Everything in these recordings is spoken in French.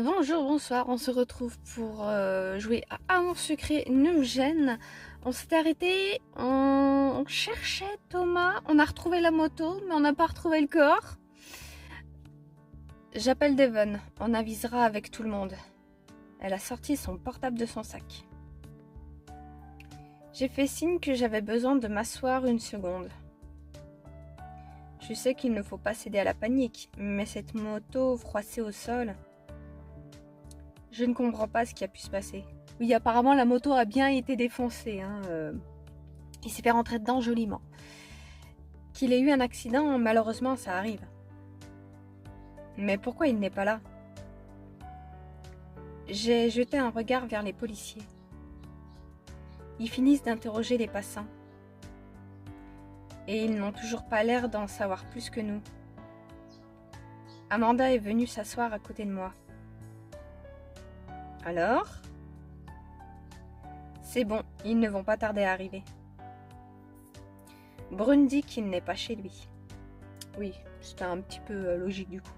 Bonjour, bonsoir, on se retrouve pour jouer à Amour Secret Neugène. On s'est arrêté, on cherchait Thomas, on a retrouvé la moto, mais on n'a pas retrouvé le corps. J'appelle Devon, on avisera avec tout le monde. Elle a sorti son portable de son sac. J'ai fait signe que j'avais besoin de m'asseoir une seconde. Je sais qu'il ne faut pas céder à la panique, mais cette moto froissée au sol... Je ne comprends pas ce qui a pu se passer. Oui, apparemment, la moto a bien été défoncée. Il s'est fait rentrer dedans joliment. Qu'il ait eu un accident, malheureusement, ça arrive. Mais pourquoi il n'est pas là? J'ai jeté un regard vers les policiers. Ils finissent d'interroger les passants. Et ils n'ont toujours pas l'air d'en savoir plus que nous. Amanda est venue s'asseoir à côté de moi. Alors? C'est bon, ils ne vont pas tarder à arriver. Brune dit qu'il n'est pas chez lui. Oui, c'était un petit peu logique du coup.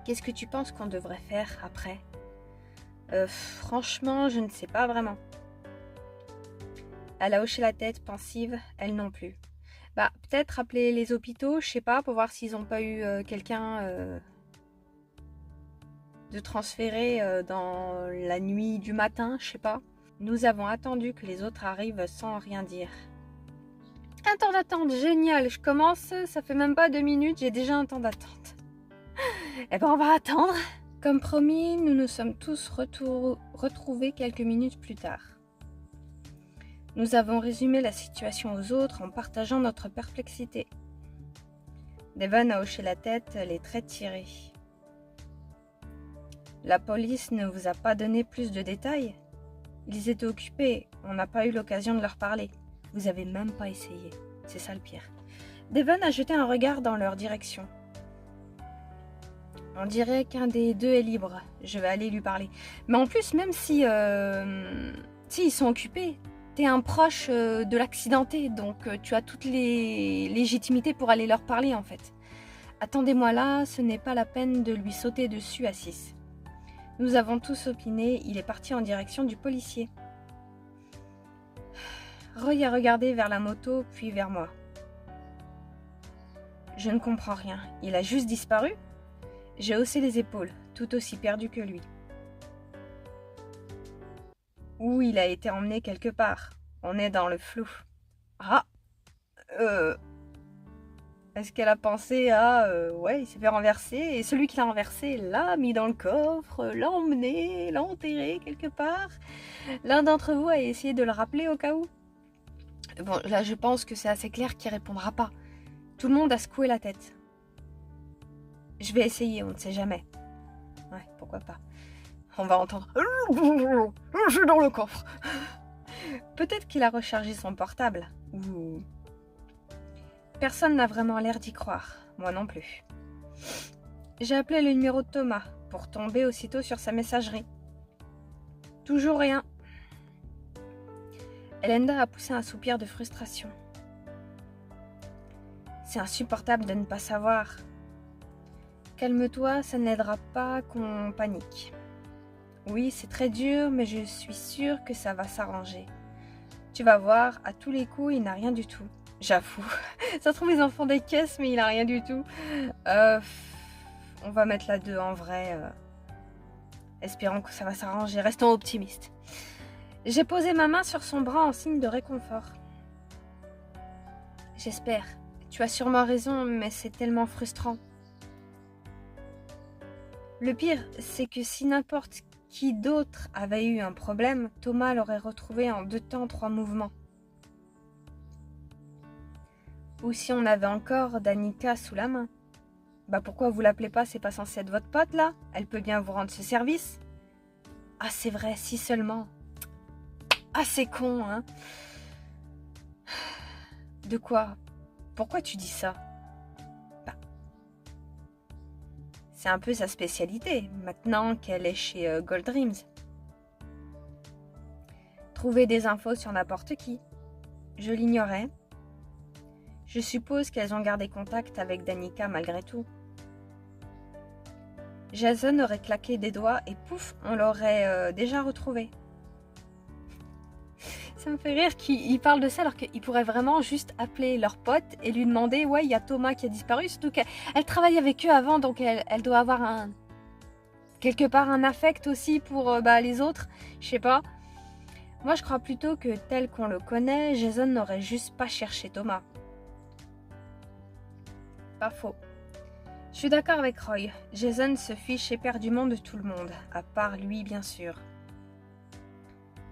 Qu'est-ce que tu penses qu'on devrait faire après? Franchement, je ne sais pas vraiment. Elle a hoché la tête, pensive, elle non plus. Peut-être appeler les hôpitaux, je sais pas, pour voir s'ils n'ont pas eu quelqu'un... de transférer dans la nuit du matin, je sais pas. Nous avons attendu que les autres arrivent sans rien dire. Un temps d'attente, génial, je commence, ça fait même pas 2 minutes, j'ai déjà un temps d'attente. Eh ben on va attendre. Comme promis, nous nous sommes tous retrouvés quelques minutes plus tard. Nous avons résumé la situation aux autres en partageant notre perplexité. Devon a hoché la tête, les traits tirés. La police ne vous a pas donné plus de détails? Ils étaient occupés, on n'a pas eu l'occasion de leur parler. Vous avez même pas essayé, c'est ça le pire. Devon a jeté un regard dans leur direction. On dirait qu'un des deux est libre, je vais aller lui parler. Mais en plus, même si ils sont occupés, t'es un proche de l'accidenté, donc tu as toutes les légitimités pour aller leur parler en fait. Attendez-moi là, ce n'est pas la peine de lui sauter dessus à 6. Nous avons tous opiné, il est parti en direction du policier. Roy a regardé vers la moto, puis vers moi. Je ne comprends rien, il a juste disparu? J'ai haussé les épaules, tout aussi perdu que lui. Ou il a été emmené quelque part, on est dans le flou. Est-ce qu'elle a pensé à... ouais, il s'est fait renverser, et celui qui l'a renversé l'a mis dans le coffre, l'a emmené, l'a enterré quelque part. L'un d'entre vous a essayé de le rappeler au cas où? Bon, là, je pense que c'est assez clair qu'il répondra pas. Tout le monde a secoué la tête. Je vais essayer, on ne sait jamais. Ouais, pourquoi pas. On va entendre... Je suis dans le coffre. Peut-être qu'il a rechargé son portable, ou... Personne n'a vraiment l'air d'y croire, moi non plus. J'ai appelé le numéro de Thomas pour tomber aussitôt sur sa messagerie. Toujours rien. Elenda a poussé un soupir de frustration. C'est insupportable de ne pas savoir. Calme-toi, ça n'aidera pas qu'on panique. Oui, c'est très dur, mais je suis sûre que ça va s'arranger. Tu vas voir, à tous les coups, il n'a rien du tout. J'avoue, ça trouve les enfants des caisses, mais il n'a rien du tout. On va mettre la 2 en vrai. Espérons que ça va s'arranger, restons optimistes. J'ai posé ma main sur son bras en signe de réconfort. J'espère. Tu as sûrement raison, mais c'est tellement frustrant. Le pire, c'est que si n'importe qui d'autre avait eu un problème, Thomas l'aurait retrouvé en 2 temps 3 mouvements. Ou si on avait encore Danica sous la main. Pourquoi vous l'appelez pas? C'est pas censé être votre pote là? Elle peut bien vous rendre ce service. Ah c'est vrai, si seulement. Ah c'est con, hein. De quoi? Pourquoi tu dis ça? C'est un peu sa spécialité, maintenant qu'elle est chez Gold Dreams. Trouver des infos sur n'importe qui. Je l'ignorais. Je suppose qu'elles ont gardé contact avec Danica malgré tout. Jason aurait claqué des doigts et pouf, on l'aurait déjà retrouvé. Ça me fait rire qu'il parle de ça alors qu'il pourrait vraiment juste appeler leur pote et lui demander « Ouais, il y a Thomas qui a disparu. » Surtout qu'elle travaille avec eux avant, donc elle doit avoir quelque part un affect aussi pour les autres. Je sais pas. Moi, je crois plutôt que tel qu'on le connaît, Jason n'aurait juste pas cherché Thomas. Pas faux. Je suis d'accord avec Roy. Jason se fiche éperdument de tout le monde, à part lui bien sûr.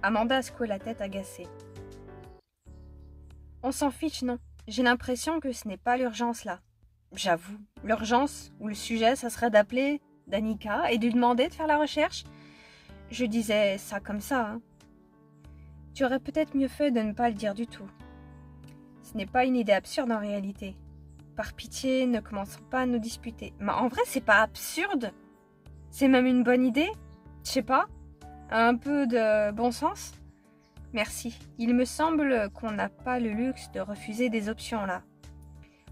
Amanda a secoué la tête agacée. On s'en fiche, non. J'ai l'impression que ce n'est pas l'urgence là. J'avoue, l'urgence ou le sujet, ça serait d'appeler Danica et de lui demander de faire la recherche. Je disais ça comme ça, hein. Tu aurais peut-être mieux fait de ne pas le dire du tout. Ce n'est pas une idée absurde en réalité. Par pitié, ne commençons pas à nous disputer. Mais en vrai, c'est pas absurde. C'est même une bonne idée. Je sais pas. Un peu de bon sens. Merci. Il me semble qu'on n'a pas le luxe de refuser des options là.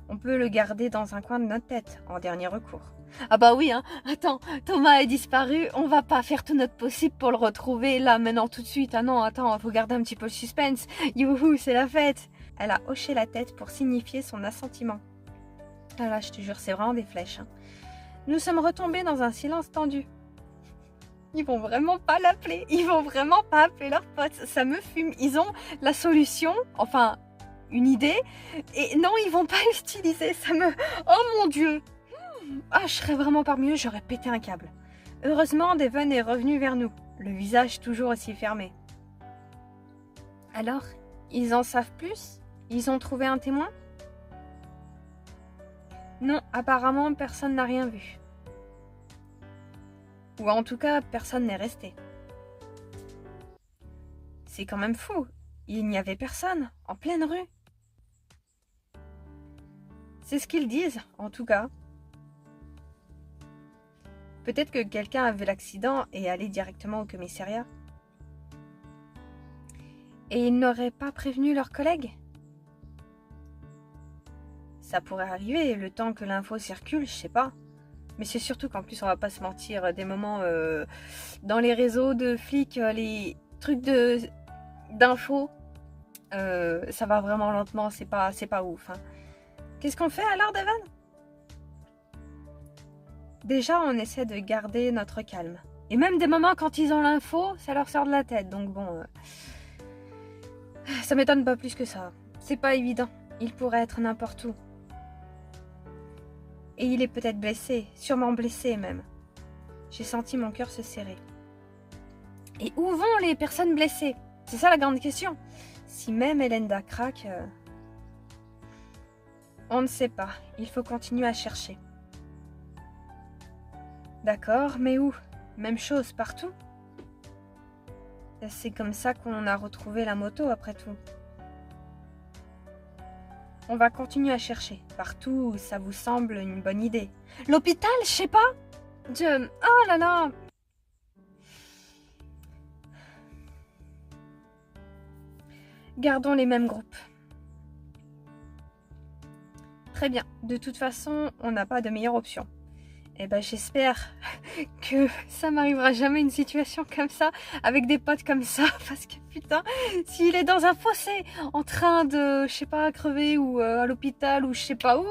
On peut le garder dans un coin de notre tête, en dernier recours. Ah bah oui, hein. Attends, Thomas est disparu, on va pas faire tout notre possible pour le retrouver là, maintenant, tout de suite. Ah non, attends, faut garder un petit peu le suspense. Youhou, c'est la fête. Elle a hoché la tête pour signifier son assentiment. Ah là, je te jure, c'est vraiment des flèches, hein. Nous sommes retombés dans un silence tendu. Ils vont vraiment pas l'appeler. Ils vont vraiment pas appeler leur pote. Ça me fume. Ils ont la solution, enfin, une idée. Et non, ils vont pas l'utiliser. Ça me... Oh mon Dieu. Ah, je serais vraiment pas mieux, j'aurais pété un câble. Heureusement, Devon est revenu vers nous, le visage toujours aussi fermé. Alors, ils en savent plus? Ils ont trouvé un témoin? Non, apparemment, personne n'a rien vu. Ou en tout cas, personne n'est resté. C'est quand même fou. Il n'y avait personne, en pleine rue. C'est ce qu'ils disent, en tout cas. Peut-être que quelqu'un a vu l'accident et est allé directement au commissariat. Et ils n'auraient pas prévenu leurs collègues? Ça pourrait arriver, le temps que l'info circule, je sais pas. Mais c'est surtout qu'en plus, on va pas se mentir, des moments dans les réseaux de flics, les trucs d'infos, ça va vraiment lentement, c'est pas ouf, hein. Qu'est-ce qu'on fait alors, Devon? Déjà, on essaie de garder notre calme. Et même des moments quand ils ont l'info, ça leur sort de la tête. Donc bon, ça m'étonne pas plus que ça. C'est pas évident. Il pourrait être n'importe où. Et il est peut-être blessé, sûrement blessé même. J'ai senti mon cœur se serrer. Et où vont les personnes blessées? C'est ça la grande question. Si même Elenda craque... On ne sait pas. Il faut continuer à chercher. D'accord, mais où? Même chose partout? C'est comme ça qu'on a retrouvé la moto après tout. On va continuer à chercher. Partout où ça vous semble une bonne idée. L'hôpital, je sais pas. Oh là là. Gardons les mêmes groupes. Très bien. De toute façon, on n'a pas de meilleure option. Eh ben, j'espère que ça m'arrivera jamais une situation comme ça, avec des potes comme ça, parce que putain, s'il est dans un fossé, en train de, je sais pas, crever, ou à l'hôpital, ou je sais pas où,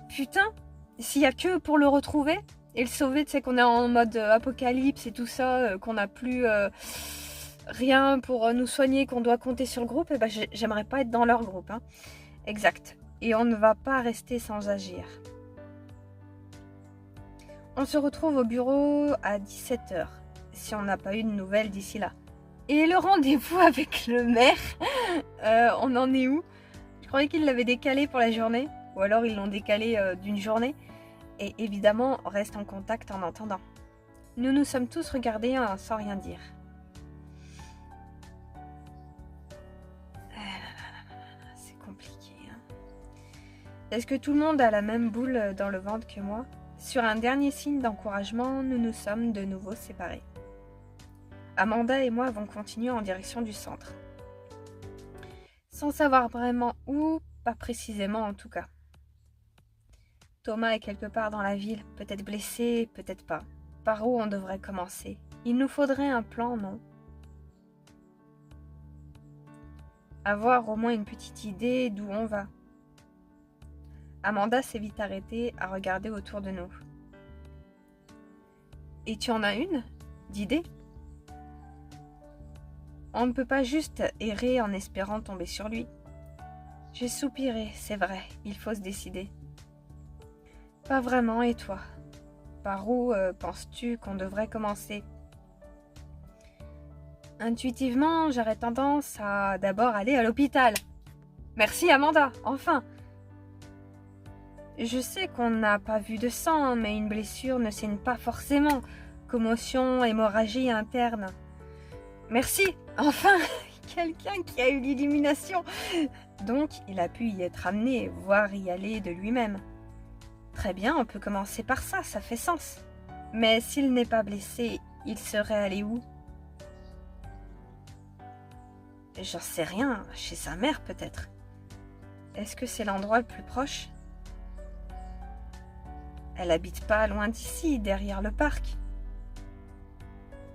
putain, s'il y a que pour le retrouver, et le sauver, tu sais qu'on est en mode apocalypse et tout ça, qu'on n'a plus rien pour nous soigner, qu'on doit compter sur le groupe, eh ben, j'aimerais pas être dans leur groupe, hein. Exact. Et on ne va pas rester sans agir. On se retrouve au bureau à 17h, si on n'a pas eu de nouvelles d'ici là. Et le rendez-vous avec le maire, on en est où? Je croyais qu'ils l'avaient décalé pour la journée, ou alors ils l'ont décalé d'une journée. Et évidemment, on reste en contact en attendant. Nous nous sommes tous regardés sans rien dire. C'est compliqué, hein. Est-ce que tout le monde a la même boule dans le ventre que moi? Sur un dernier signe d'encouragement, nous nous sommes de nouveau séparés. Amanda et moi avons continué en direction du centre. Sans savoir vraiment où, pas précisément en tout cas. Thomas est quelque part dans la ville, peut-être blessé, peut-être pas. Par où on devrait commencer? Il nous faudrait un plan, non? Avoir au moins une petite idée d'où on va. Amanda s'est vite arrêtée à regarder autour de nous. Et tu en as une d'idée? On ne peut pas juste errer en espérant tomber sur lui. J'ai soupiré, c'est vrai, il faut se décider. Pas vraiment, et toi? Par où penses-tu qu'on devrait commencer? Intuitivement, j'aurais tendance à d'abord aller à l'hôpital. Merci Amanda, enfin! Je sais qu'on n'a pas vu de sang, mais une blessure ne saigne pas forcément. Commotion, hémorragie interne. Merci, enfin! Quelqu'un qui a eu l'illumination! Donc, il a pu y être amené, voire y aller de lui-même. Très bien, on peut commencer par ça, ça fait sens. Mais s'il n'est pas blessé, il serait allé où? J'en sais rien, chez sa mère peut-être. Est-ce que c'est l'endroit le plus proche? Elle habite pas loin d'ici, derrière le parc.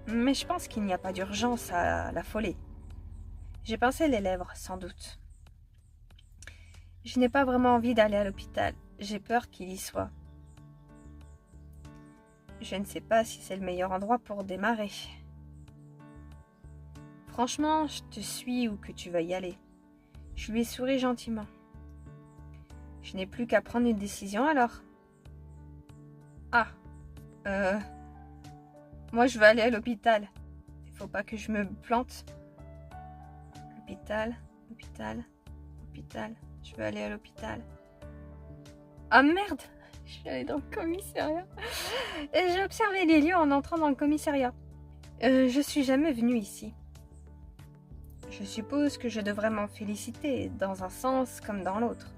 Mais je pense qu'il n'y a pas d'urgence à l'affoler. J'ai pincé les lèvres, sans doute. Je n'ai pas vraiment envie d'aller à l'hôpital. J'ai peur qu'il y soit. Je ne sais pas si c'est le meilleur endroit pour démarrer. Franchement, je te suis où que tu veuilles aller. Je lui ai souri gentiment. Je n'ai plus qu'à prendre une décision alors. Ah, moi je veux aller à l'hôpital. Il faut pas que je me plante. L'hôpital, l'hôpital, l'hôpital. Je veux aller à l'hôpital. Ah merde! Je suis allée dans le commissariat. Et j'ai observé les lieux en entrant dans le commissariat. Je suis jamais venue ici. Je suppose que je devrais m'en féliciter, dans un sens comme dans l'autre.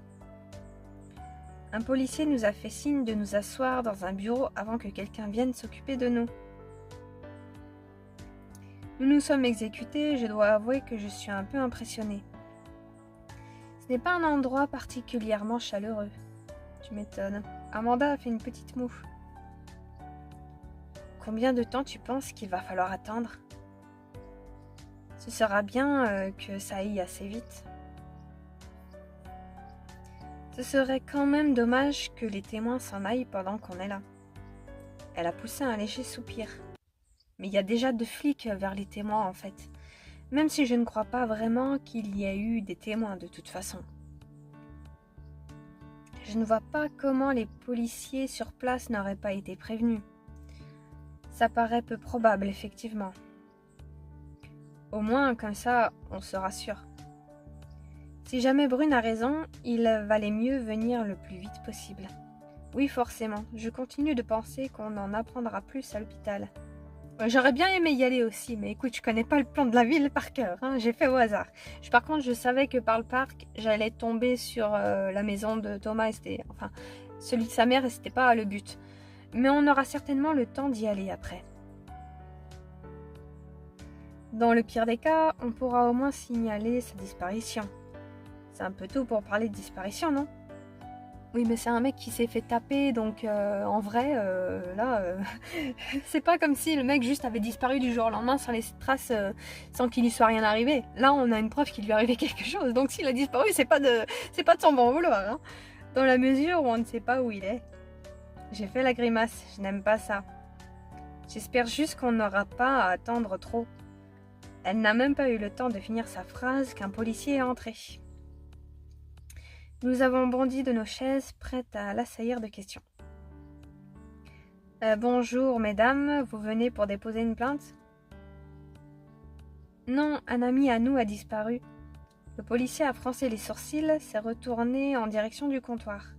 Un policier nous a fait signe de nous asseoir dans un bureau avant que quelqu'un vienne s'occuper de nous. Nous nous sommes exécutés, je dois avouer que je suis un peu impressionnée. Ce n'est pas un endroit particulièrement chaleureux. Tu m'étonnes. Amanda a fait une petite moue. Combien de temps tu penses qu'il va falloir attendre? Ce sera bien que ça aille assez vite. Ce serait quand même dommage que les témoins s'en aillent pendant qu'on est là. Elle a poussé un léger soupir. Mais il y a déjà 2 flics vers les témoins en fait. Même si je ne crois pas vraiment qu'il y ait eu des témoins de toute façon. Je ne vois pas comment les policiers sur place n'auraient pas été prévenus. Ça paraît peu probable, effectivement. Au moins, comme ça, on se rassure. Si jamais Brune a raison, il valait mieux venir le plus vite possible. Oui, forcément, je continue de penser qu'on en apprendra plus à l'hôpital. J'aurais bien aimé y aller aussi, mais écoute, je connais pas le plan de la ville par cœur, hein, j'ai fait au hasard. Par contre, je savais que par le parc, j'allais tomber sur la maison de Thomas, enfin, celui de sa mère, et c'était pas le but. Mais on aura certainement le temps d'y aller après. Dans le pire des cas, on pourra au moins signaler sa disparition. C'est un peu tôt pour parler de disparition, non? Oui, mais c'est un mec qui s'est fait taper, donc en vrai, c'est pas comme si le mec juste avait disparu du jour au lendemain sans laisser de traces, sans qu'il lui soit rien arrivé. Là, on a une preuve qu'il lui est arrivé quelque chose, donc s'il a disparu, c'est pas de son bon vouloir, hein. Dans la mesure où on ne sait pas où il est. J'ai fait la grimace, je n'aime pas ça. J'espère juste qu'on n'aura pas à attendre trop. Elle n'a même pas eu le temps de finir sa phrase qu'un policier est entré. Nous avons bondi de nos chaises, prêtes à l'assaillir de questions. Bonjour, mesdames, vous venez pour déposer une plainte? Non, un ami à nous a disparu. Le policier a froncé les sourcils, s'est retourné en direction du couloir.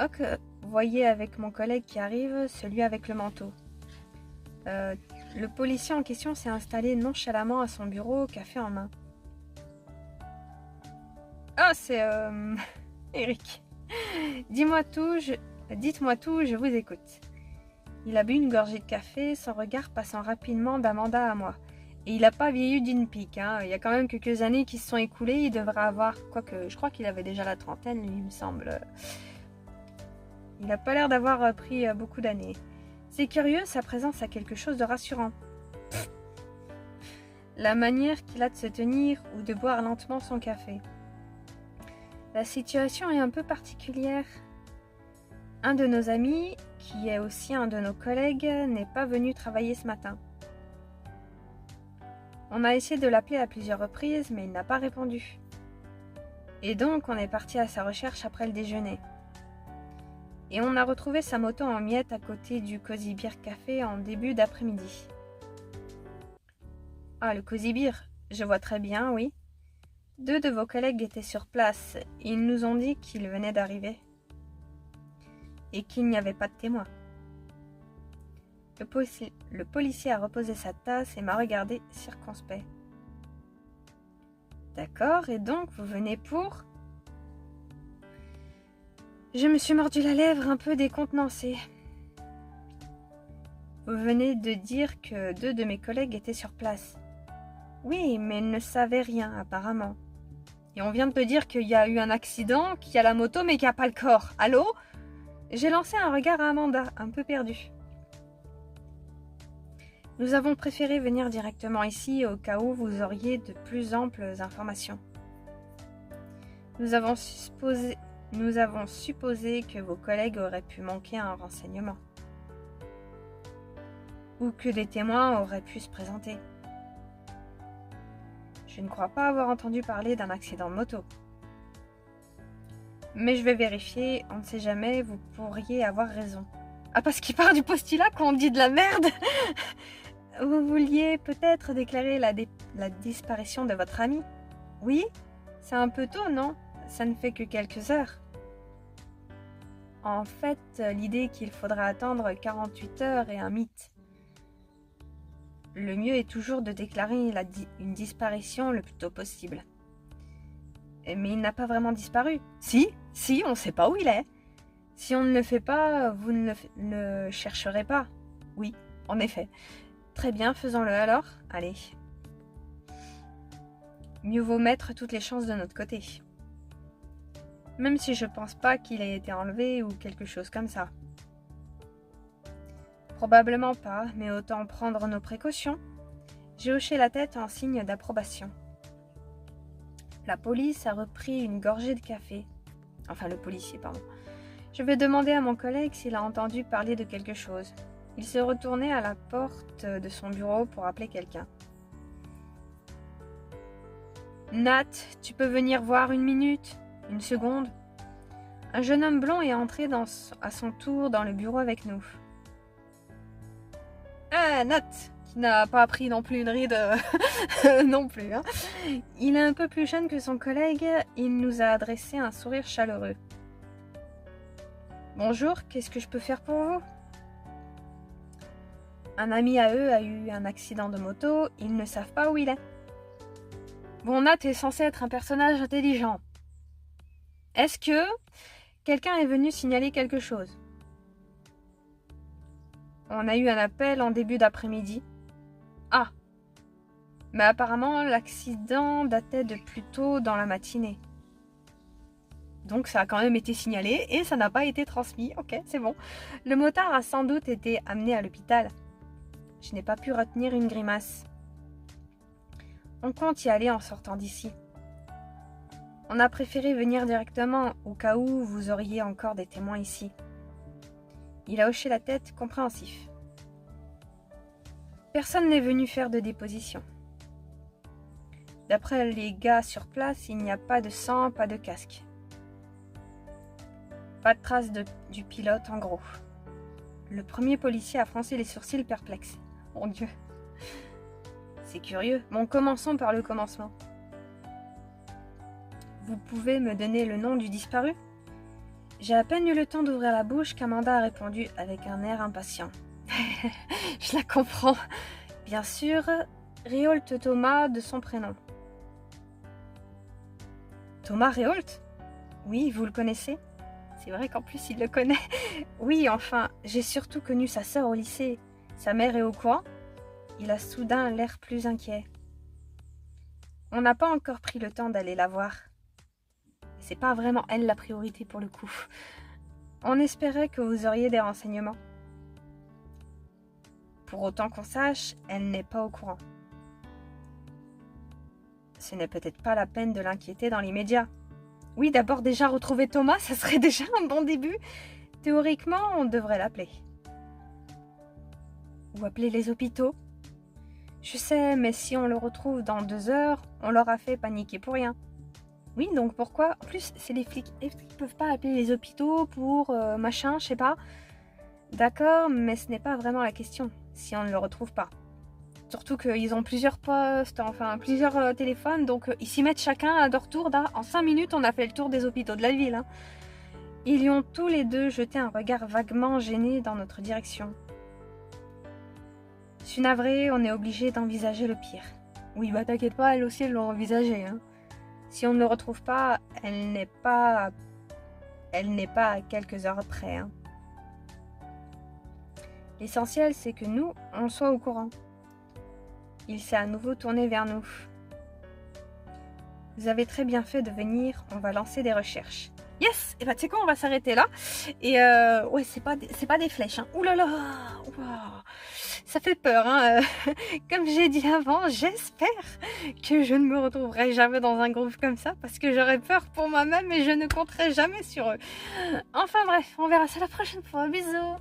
Ok, voyez avec mon collègue qui arrive, celui avec le manteau. Le policier en question s'est installé nonchalamment à son bureau, café en main. Ah, c'est Eric. Dites-moi tout, je vous écoute. Il a bu une gorgée de café, son regard passant rapidement d'Amanda à moi. Et il n'a pas vieilli d'une pique. Hein. Il y a quand même quelques années qui se sont écoulées. Il devrait avoir, quoique je crois qu'il avait déjà la trentaine, lui, il me semble. Il n'a pas l'air d'avoir pris beaucoup d'années. C'est curieux, sa présence a quelque chose de rassurant. La manière qu'il a de se tenir ou de boire lentement son café. La situation est un peu particulière. Un de nos amis, qui est aussi un de nos collègues, n'est pas venu travailler ce matin. On a essayé de l'appeler à plusieurs reprises, mais il n'a pas répondu. Et donc, on est parti à sa recherche après le déjeuner. Et on a retrouvé sa moto en miettes à côté du Cozy Beer Café en début d'après-midi. Ah, le Cozy Beer, je vois très bien, oui. 2 de vos collègues étaient sur place. Ils nous ont dit qu'ils venaient d'arriver. Et qu'il n'y avait pas de témoin. Le policier a reposé sa tasse et m'a regardé circonspect. D'accord, et donc vous venez pour... Je me suis mordu la lèvre un peu décontenancée. Vous venez de dire que 2 de mes collègues étaient sur place. Oui, mais ils ne savaient rien apparemment. Et on vient de te dire qu'il y a eu un accident, qu'il y a la moto mais qu'il n'y a pas le corps. Allô ? J'ai lancé un regard à Amanda, un peu perdue. Nous avons préféré venir directement ici au cas où vous auriez de plus amples informations. Nous avons supposé que vos collègues auraient pu manquer un renseignement. Ou que des témoins auraient pu se présenter. Je ne crois pas avoir entendu parler d'un accident de moto. Mais je vais vérifier, on ne sait jamais, vous pourriez avoir raison. Ah, parce qu'il part du postulat qu'on dit de la merde. Vous vouliez peut-être déclarer la disparition de votre ami? Oui? C'est un peu tôt, non? Ça ne fait que quelques heures. En fait, l'idée qu'il faudra attendre 48 heures est un mythe. Le mieux est toujours de déclarer une disparition le plus tôt possible. Mais il n'a pas vraiment disparu. Si, on ne sait pas où il est. Si on ne le fait pas, vous ne le chercherez pas. Oui, en effet. Très bien, faisons-le alors. Allez. Mieux vaut mettre toutes les chances de notre côté. Même si je pense pas qu'il ait été enlevé ou quelque chose comme ça. Probablement pas, mais autant prendre nos précautions. J'ai hoché la tête en signe d'approbation. La police a repris une gorgée de café. Enfin, le policier, pardon. Je vais demander à mon collègue s'il a entendu parler de quelque chose. Il s'est retourné à la porte de son bureau pour appeler quelqu'un. Nat, tu peux venir voir 1 minute? 1 seconde? Un jeune homme blond est entré à son tour dans le bureau avec nous. Ah, Nat, qui n'a pas pris non plus une ride non plus. Hein. Il est un peu plus jeune que son collègue. Il nous a adressé un sourire chaleureux. Bonjour, qu'est-ce que je peux faire pour vous? Un ami à eux a eu un accident de moto. Ils ne savent pas où il est. Bon, Nat est censé être un personnage intelligent. Est-ce que quelqu'un est venu signaler quelque chose? On a eu un appel en début d'après-midi. Ah! Mais apparemment, l'accident datait de plus tôt dans la matinée. Donc ça a quand même été signalé et ça n'a pas été transmis. Ok, c'est bon. Le motard a sans doute été amené à l'hôpital. Je n'ai pas pu retenir une grimace. On compte y aller en sortant d'ici. On a préféré venir directement au cas où vous auriez encore des témoins ici. Il a hoché la tête, compréhensif. Personne n'est venu faire de déposition. D'après les gars sur place, il n'y a pas de sang, pas de casque. Pas de trace du pilote, en gros. Le premier policier a froncé les sourcils perplexes. Mon Dieu. C'est curieux. Bon, commençons par le commencement. Vous pouvez me donner le nom du disparu? J'ai à peine eu le temps d'ouvrir la bouche qu'Amanda a répondu avec un air impatient. Je la comprends. Bien sûr, Réault Thomas de son prénom. Thomas Réault? Oui, vous le connaissez? C'est vrai qu'en plus il le connaît. Oui, enfin, j'ai surtout connu sa sœur au lycée. Sa mère est au courant? Il a soudain l'air plus inquiet. On n'a pas encore pris le temps d'aller la voir. C'est pas vraiment elle la priorité pour le coup. On espérait que vous auriez des renseignements. Pour autant qu'on sache, elle n'est pas au courant. Ce n'est peut-être pas la peine de l'inquiéter dans l'immédiat. Oui, d'abord déjà retrouver Thomas, ça serait déjà un bon début. Théoriquement, on devrait l'appeler. Ou appeler les hôpitaux. Je sais, mais si on le retrouve dans 2 heures, on leur a fait paniquer pour rien. Oui, donc pourquoi? En plus, c'est les flics. Ils ne peuvent pas appeler les hôpitaux pour machin, je sais pas. D'accord, mais ce n'est pas vraiment la question, si on ne le retrouve pas. Surtout qu'ils ont plusieurs postes, enfin plusieurs téléphones, donc ils s'y mettent chacun à leur tour. En 5 minutes, on a fait le tour des hôpitaux de la ville. Hein. Ils y ont tous les deux jeté un regard vaguement gêné dans notre direction. Je suis navrée, on est obligé d'envisager le pire. Oui, bah t'inquiète pas, elles aussi elles l'ont envisagé. Hein. Si on ne le retrouve pas, elle n'est pas à quelques heures près. Hein. L'essentiel, c'est que nous, on soit au courant. Il s'est à nouveau tourné vers nous. Vous avez très bien fait de venir, on va lancer des recherches. Yes! Et bah tu sais quoi, on va s'arrêter là. Et ouais, c'est pas des flèches. Hein. Ouh là là! Wow. Ça fait peur. Hein. Comme j'ai dit avant, j'espère que je ne me retrouverai jamais dans un groupe comme ça parce que j'aurais peur pour moi-même et je ne compterai jamais sur eux. Enfin bref, on verra ça la prochaine fois. Bisous!